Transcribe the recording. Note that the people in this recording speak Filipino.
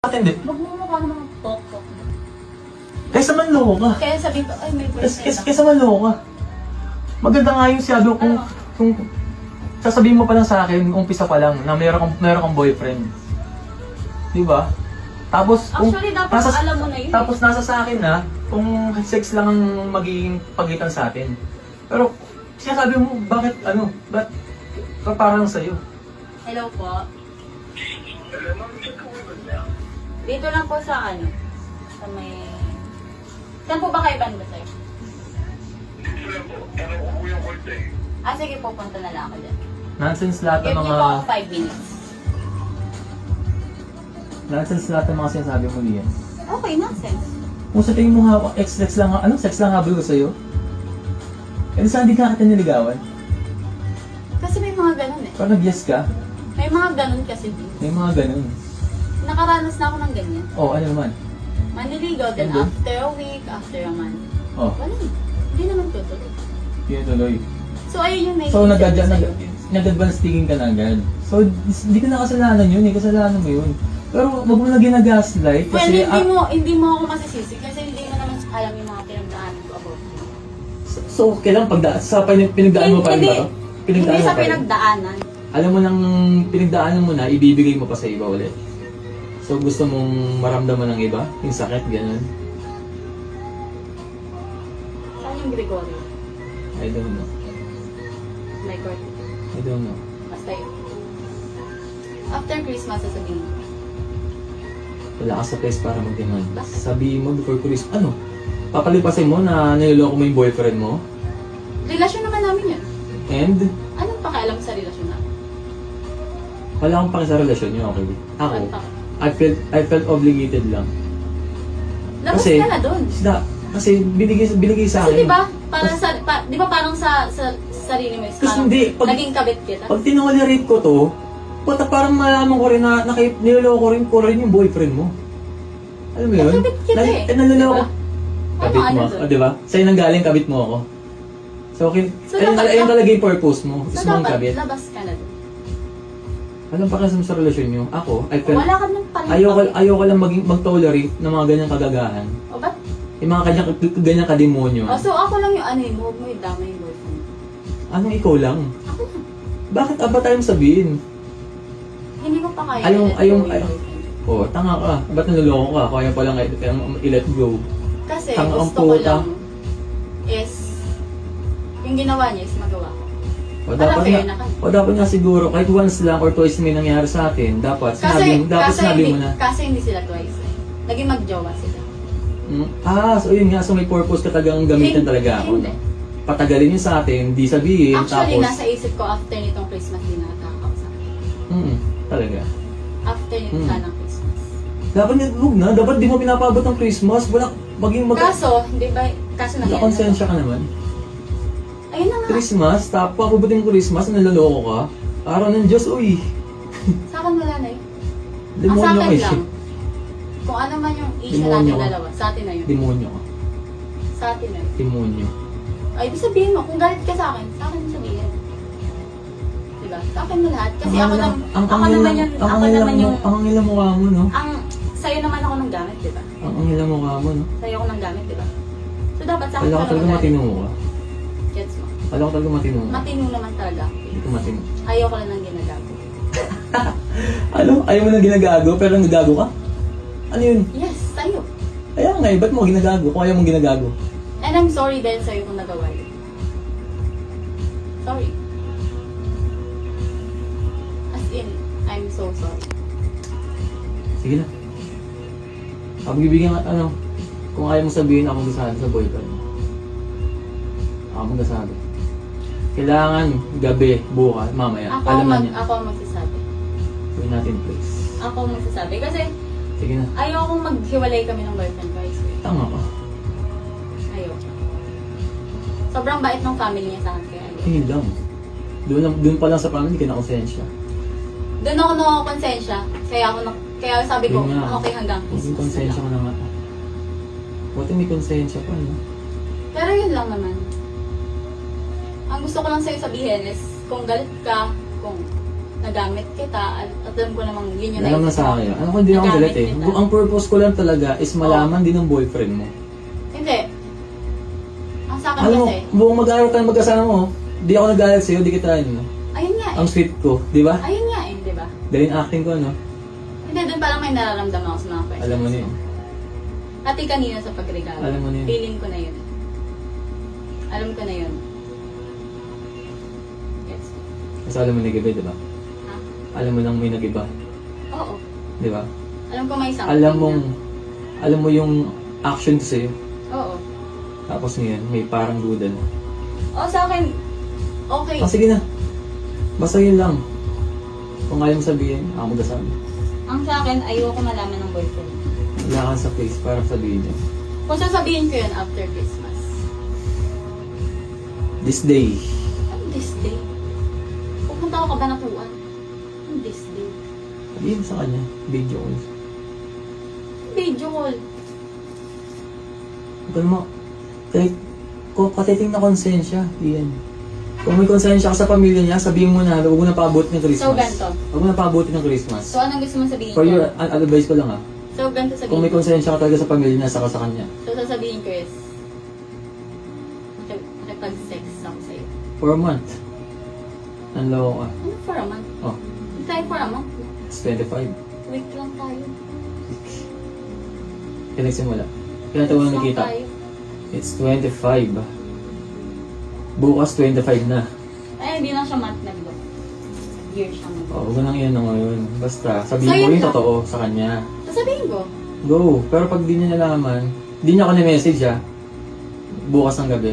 Ba't hindi? Magmumukha naman ang pok-pok. Kaysa manloko ka. Kaya sabi ko, ay may boyfriend ako. Kaysa manloko ka. Maganda nga yung sabi ko kung sasabihin mo pa lang sa akin, umpisa pa lang, na meron kang boyfriend. Diba? Tapos, Actually, dapat alam mo na yun. Tapos nasa sa akin na, kung sex lang ang magiging pagitan sa atin. Pero, sinasabi mo, bakit parang sa'yo? Hello po. Dito lang po sa sa may... Saan po ba kayo banda, sir? Sige po, punta na lang ako dyan. Nonsense lahat ng Give mga... me po 5 minutes. Nonsense lahat ng mga sinasabi mo niyan. Okay, nonsense. Kung sa tingin mo sex lang habol ko sa'yo? Eh, saan di ka kita niligawan? Kasi may mga ganun eh. Parang nag-yes ka? May mga ganun kasi din. May mga ganun. Nakaranas na ako ng ganyan. Oh, ano naman? Manliligaw, then And then? after a week, after a month. Oh, Wala eh. Hindi naman tutuloy. yun tuloy. So ayun yung So, naisip ko sa'yo. nag-advance tingin ka na agad. So, hindi ka na kasalanan yun eh. Kasalanan mo yun. Pero, wag mo na ginagaslight Well, kasi... hindi mo ako masisisi kasi hindi mo naman alam yung mga pinagdaanan ko about you. So, kailan sa pinagdaan mo pa rin ba to? Hindi Pinagdaan mo sa pa rin? pinagdaanan. Alam mo nang pinagdaanan mo na, ibibigay mo pa sa iba ulit. So, gusto mong maramdaman ng iba? Yung sakit, gano'n? Saan yung Gregorio? I don't know. Like or I don't know. basta yun. After Christmas, sasabihin ko. Wala ka sa place para mag-demand. Sabihin mo before Christmas, papalipasin mo na niloloko mo yung boyfriend mo? Relasyon naman namin yun. And, Anong pakialam sa relasyon namin? wala akong paki sa relasyon niyo, okay? Ako, Anong paki- I felt obligated lang. Labas Kasi- ka na dun. Kasi binigay sa Kasi akin. di ba parang sa sarili mo is Kasi parang hindi, naging kabit kita? Pag tinolerate ko to, parang malaman ko rin na niloloko ko rin yung boyfriend mo. Alam mo yun? Kabit kita eh. Naloloko. Diba? Kabit Ano mo, dun? di ba? Sa'yo nang galing, kabit mo ako. So, ayun talaga yung purpose mo. So Is mong dapat kabit. labas ka na dun. Alam pa kasi sa relasyon nyo, ako, I felt, Wala ka nang parin. ayoko lang mag-tolerate ng mga ganyang kagagahan. O ba't? Yung mga ganyang kademonyo. So ako lang yung huwag mo yung dama yung boyfriend. Anong ikaw lang? Ako lang. Bakit aba tayong sabihin? Hindi ko pa kaya Ayong- i-let go ayong- yung boyfriend. Oh, tanga ka. Ba't naluloko ka? Kaya pa lang i-let go. Kasi Tanga ang gusto ko puta. lang is yung ginawa niya is magawa ko. O Para dapat fair nga, na kayo. o dapat nga siguro, kahit once lang or twice may nangyari sa atin, dapat sinabi mo na. Kasi hindi sila twice eh. Naging magjowa sila. So yun nga, so may purpose ka talagang gamitin talaga ako. Hindi. Patagalin yun sa atin, di sabihin, Actually, tapos, nasa isip ko after nitong Christmas din nakakausap. talaga. After nitong sanang Christmas. Dapat huwag na, dapat di mo pinapabot ng Christmas, wala, Kaso, hindi ba, kaso nangyari na konsensya to. ka naman. Ayun na nga. Christmas, tapos papabutin mo Christmas, naloloko ka. Araw ng Diyos, uy. Sa akin wala na yun. Ang sa Demonyo ka akin eh. lang. Kung ano man yung issue Demonyo natin ka. dalawa, sa atin na yun. Demonyo ka. Sa atin na yun. Demonyo. Ay, ibig sabihin mo, kung galit ka sa akin sabihin. Diba? Sa akin mo lahat. Kasi ako naman yung, Ang angila mukha mo, no? sa'yo naman ako ng gamit, diba? Ang angila mukha mo, no? Sa'yo ako ng gamit, diba? So, dapat sa akin Wala ko ka talaga naman matino ka. Gets mo? Wala ko talaga matino ka. Matino naman talaga. Hindi ko matino. Ayaw ko lang ng ginagago. Ayaw mo na ginagago, pero nagagago ka? Ano yun? Yes, sa'yo. Kaya nga eh, ba't mo ginagago kung ayaw mong ginagago? And I'm sorry dahil sa'yo kung nagawa yun. Sorry. As in, I'm so sorry. Sige na. Pag bibigyan ka, kung ayaw mong sabihin, ako magsasabi sa boyfriend. Ako magsasabi. Kailangan gabi, bukas, mamaya. Alam na niya. Ako ang magsasabi. Gawin natin please. Ako ang magsasabi. Kasi Sige na. ayaw kong maghiwalay kami ng boyfriend ko. I swear. Tama ka. Ayaw. Sobrang bait ng family niya sa akin. Kaya ayaw. Tingin lang. Doon pa lang sa family ka na konsensya. Doon ako nakakonsensya. Kaya sabi ko, Yun nga. okay hanggang Maging Christmas na konsensya ka lang. na nga. Buti may konsensya pa, no? Pero yun lang naman. Ang gusto ko lang sa'yo sabihin is, kung galit ka, kung nagamit kita at alam ko namang yun yung Alam na naisip sa mo. akin. Ano ko hindi ako Nagamit galit eh. kita. Ang purpose ko lang talaga is malaman din ng boyfriend mo. Hindi. Ang sa akin Alam mo, kasi, buong mag-aaral ka ng magkasama mo, di ako nagalit sa'yo, di kita ano. ayun nga eh. Ang sweet ko, di ba? Ayun nga eh, di ba? Dahil yung acting ko, no? Hindi, doon parang may nararamdaman ako sa mga questions. Alam mo na yun. Pati kanina sa pagregalo. Alam mo na yun. Feeling ko na yun. Alam ko na yun. Yes. Kasi alam mo nag-iba, di ba? Ha? Alam mo lang may nag-iba, Oo. di ba? Alam ko may something Alam mo yung action ko sa'yo. Oo. Tapos ngayon, may parang duda na. O sa akin, okay. Ah, sige na. Basta yun lang. Kung ayaw mo sabihin, ako magsasabi. Ang sa akin, ayoko malaman ng boyfriend. Wala ka sa face para sabihin niya. Kung sasabihin ko yun after Christmas. This day. Ano this day? Pupunta ako kabanatuan. Ano this day? Sabihin mo sa kanya, video call. Video call. Huwag mo. Kahit kung katiting na konsensya, yan. Kung may konsensya ka sa pamilya niya, sabihin mo na, huwag mo na paabutin ng Christmas. So, ganito. Huwag mo na paabutin ng Christmas. So, anong gusto mong sabihin For ko? your advice ko lang So, ganito sabihin Kung may ko. konsensya ka talaga sa pamilya niya, saka sa kanya. So, sasabihin ko is, makipag-sex ako sa'yo. For a month. Nanloko ka. Ano for a month? Oh, Try for a month. it's 25. Week lang tayo. Kaya nagsimula. Kaya tayo Weeks lang nakita. tayo. It's 25. Bukas 25 na. Ay, hindi lang siya month nag-go. Year siya nag-go. Oh, huwag mo nang yan na ngayon. Basta, sabihin So, mo yun yung lang. totoo sa kanya. Sasabihin ko. Go. Pero pag di niya nalaman, di niya ako na-message bukas ng gabi.